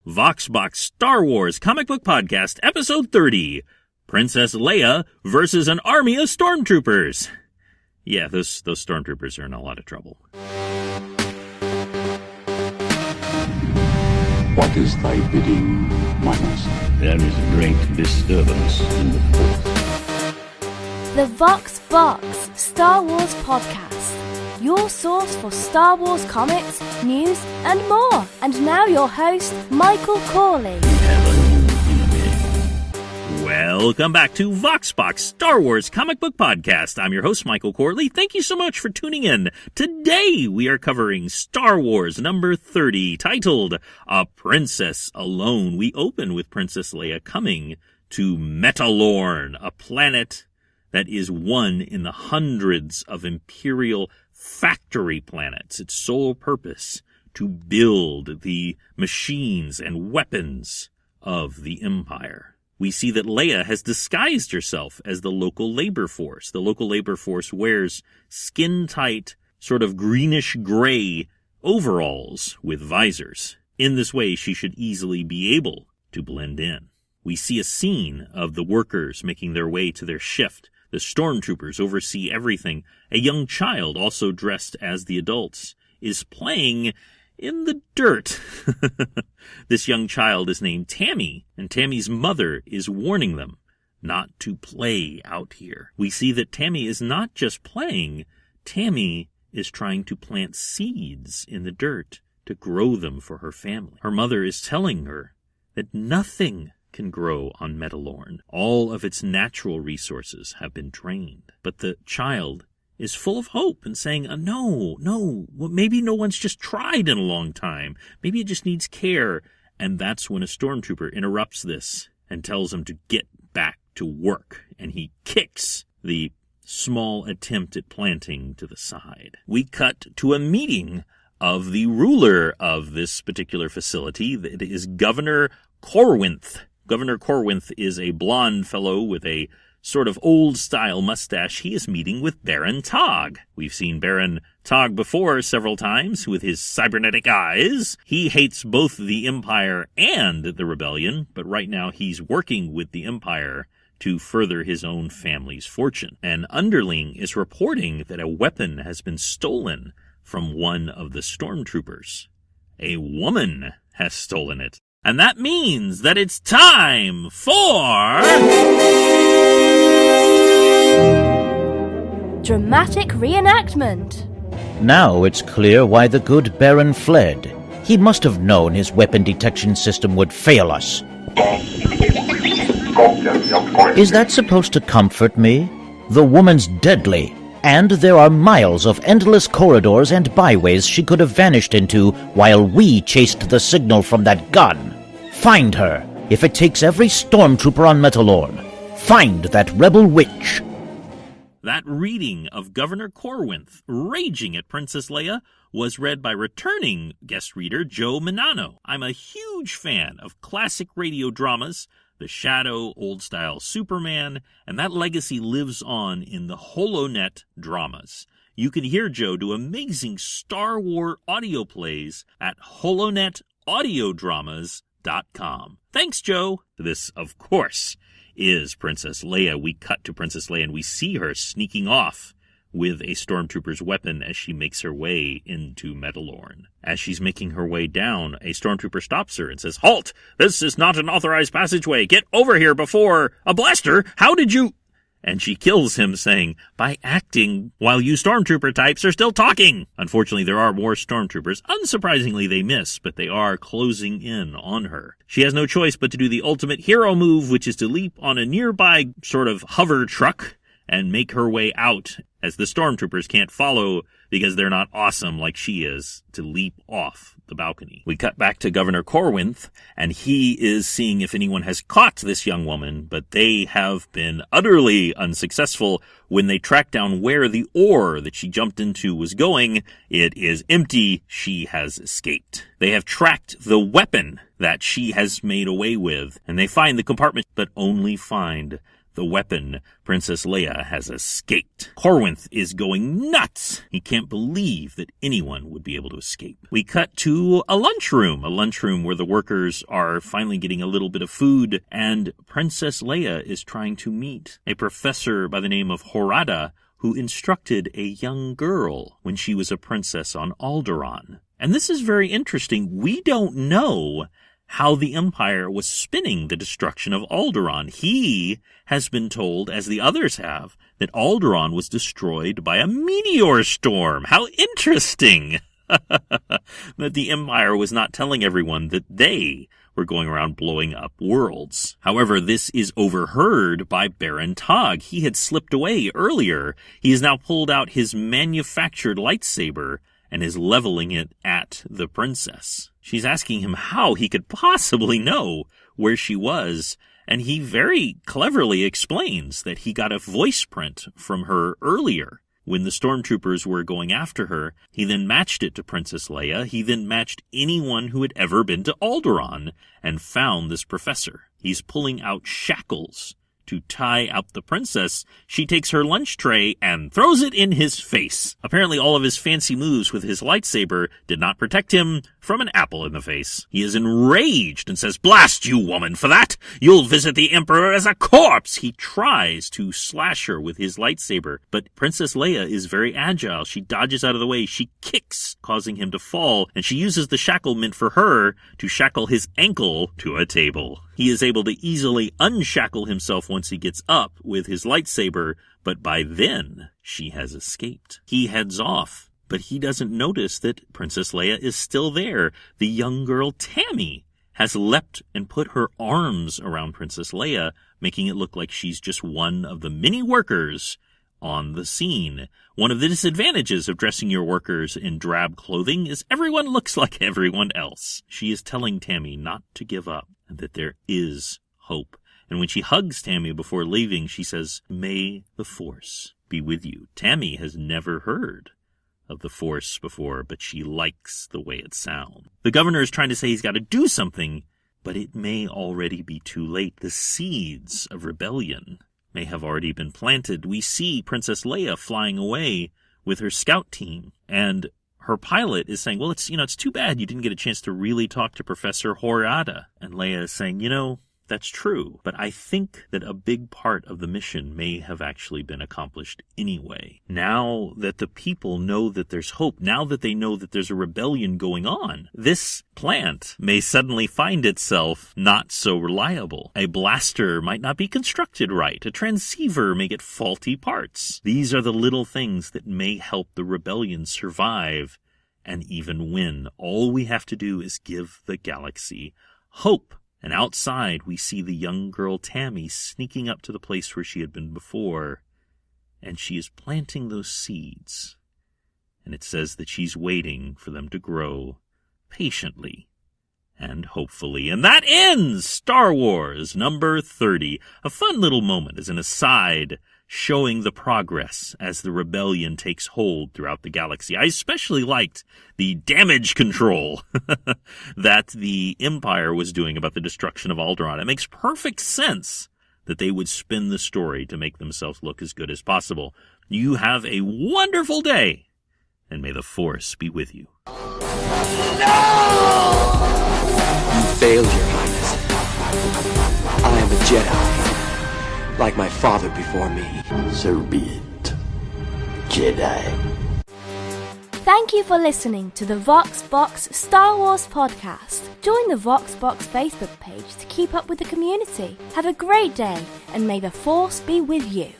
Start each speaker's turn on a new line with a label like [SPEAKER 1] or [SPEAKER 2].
[SPEAKER 1] Vox Box Star Wars Comic Book Podcast, Episode 30, Princess Leia versus an army of Stormtroopers. Yeah, those Stormtroopers are in a lot of trouble.
[SPEAKER 2] What is thy bidding, my master?
[SPEAKER 3] There is great disturbance in the Force.
[SPEAKER 4] The Vox Box Star Wars Podcast. Your source for Star Wars comics, news, and more. And now your host, Michael Corley.
[SPEAKER 3] We have a new enemy.
[SPEAKER 1] Welcome back to Vox Box Star Wars Comic Book Podcast. I'm your host, Michael Corley. Thank you so much for tuning in. Today we are covering Star Wars number 30, titled A Princess Alone. We open with Princess Leia coming to Metalorn, a planet that is one in the hundreds of Imperial factory planets. Its sole purpose to build the machines and weapons of the Empire. We see that Leia has disguised herself as the local labor force. The local labor force wears skin-tight, sort of greenish-gray overalls with visors. In this way, she should easily be able to blend in. We see a scene of the workers making their way to their shift. The Stormtroopers oversee everything. A young child, also dressed as the adults, is playing in the dirt. This young child is named Tammy, and Tammy's mother is warning them not to play out here. We see that Tammy is not just playing. Tammy is trying to plant seeds in the dirt to grow them for her family. Her mother is telling her that nothing can grow on Metalorn. All of its natural resources have been drained. But the child is full of hope and saying, no, well, maybe no one's just tried in a long time. Maybe it just needs care. And that's when a Stormtrooper interrupts this and tells him to get back to work. And he kicks the small attempt at planting to the side. We cut to a meeting of the ruler of this particular facility. It is Governor Corwinth. Governor Corwinth is a blonde fellow with a sort of old-style mustache. He is meeting with Baron Togg. We've seen Baron Togg before several times with his cybernetic eyes. He hates both the Empire and the Rebellion, but right now he's working with the Empire to further his own family's fortune. An underling is reporting that a weapon has been stolen from one of the Stormtroopers. A woman has stolen it. And that means that it's time for
[SPEAKER 4] Dramatic Reenactment.
[SPEAKER 5] Now it's clear why the good Baron fled. He must have known his weapon detection system would fail us. Is that supposed to comfort me? The woman's deadly, and there are miles of endless corridors and byways she could have vanished into while we chased the signal from that gun. Find her, if it takes every Stormtrooper on Metalorn. Find that rebel witch.
[SPEAKER 1] That reading of Governor Corwinth raging at Princess Leia was read by returning guest reader Joe Manano. I'm a huge fan of classic radio dramas, The Shadow, old-style Superman, and that legacy lives on in the HoloNet dramas. You can hear Joe do amazing Star Wars audio plays at HoloNetAudiodramas.com. Thanks, Joe. This, of course, is Princess Leia. We cut to Princess Leia and we see her sneaking off with a Stormtrooper's weapon as she makes her way into Metalorn. As she's making her way down, a Stormtrooper stops her and says, "Halt! This is not an authorized passageway. Get over here before a blaster. How did you..." And she kills him, saying, "By acting while you Stormtrooper types are still talking." Unfortunately, there are more Stormtroopers. Unsurprisingly, they miss, but they are closing in on her. She has no choice but to do the ultimate hero move, which is to leap on a nearby sort of hover truck and make her way out, as the Stormtroopers can't follow because they're not awesome like she is, to leap off the balcony. We cut back to Governor Corwinth, and he is seeing if anyone has caught this young woman, but they have been utterly unsuccessful. When they track down where the ore that she jumped into was going, it is empty. She has escaped. They have tracked the weapon that she has made away with, and they find the compartment, but only find The weapon, Princess Leia, has escaped. Corwinth is going nuts. He can't believe that anyone would be able to escape. We cut to a lunchroom where the workers are finally getting a little bit of food, and Princess Leia is trying to meet a professor by the name of Horada, who instructed a young girl when she was a princess on Alderaan. And this is very interesting. We don't know how the Empire was spinning the destruction of Alderaan. He has been told, as the others have, that Alderaan was destroyed by a meteor storm. How interesting! That the Empire was not telling everyone that they were going around blowing up worlds. However, this is overheard by Baron Togg. He had slipped away earlier. He has now pulled out his manufactured lightsaber and is leveling it at the princess. She's asking him how he could possibly know where she was, and he very cleverly explains that he got a voice print from her earlier. When the Stormtroopers were going after her, he then matched it to Princess Leia. He then matched anyone who had ever been to Alderaan and found this professor. He's pulling out shackles to tie up the princess. She takes her lunch tray and throws it in his face. Apparently all of his fancy moves with his lightsaber did not protect him from an apple in the face. He is enraged and says, "Blast you, woman, for that! You'll visit the Emperor as a corpse!" He tries to slash her with his lightsaber, but Princess Leia is very agile. She dodges out of the way. She kicks, causing him to fall, and she uses the shackle meant for her to shackle his ankle to a table. He is able to easily unshackle himself once he gets up with his lightsaber, but by then she has escaped. He heads off, but he doesn't notice that Princess Leia is still there. The young girl Tammy has leapt and put her arms around Princess Leia, making it look like she's just one of the many workers on the scene. One of the disadvantages of dressing your workers in drab clothing is everyone looks like everyone else. She is telling Tammy not to give up and that there is hope. And when she hugs Tammy before leaving, she says, "May the Force be with you." Tammy has never heard of the Force before, but she likes the way it sounds. The governor is trying to say he's got to do something, but it may already be too late. The seeds of rebellion may have already been planted. We see Princess Leia flying away with her scout team, and her pilot is saying, well, it's too bad you didn't get a chance to really talk to Professor Horada. And Leia is saying, that's true, but I think that a big part of the mission may have actually been accomplished anyway. Now that the people know that there's hope, now that they know that there's a rebellion going on, this plant may suddenly find itself not so reliable. A blaster might not be constructed right. A transceiver may get faulty parts. These are the little things that may help the rebellion survive and even win. All we have to do is give the galaxy hope. And outside, we see the young girl Tammy sneaking up to the place where she had been before, and she is planting those seeds. And it says that she's waiting for them to grow patiently and hopefully. And that ends Star Wars number 30. A fun little moment as an aside, showing the progress as the rebellion takes hold throughout the galaxy. I especially liked the damage control that the Empire was doing about the destruction of Alderaan. It makes perfect sense that they would spin the story to make themselves look as good as possible. You have a wonderful day, and may the Force be with you.
[SPEAKER 6] No! You failed, Your Highness. I am a Jedi, like my father before me.
[SPEAKER 2] So be it, Jedi.
[SPEAKER 4] Thank you for listening to the Vox Box Star Wars podcast. Join the Vox Box Facebook page to keep up with the community. Have a great day, and may the Force be with you.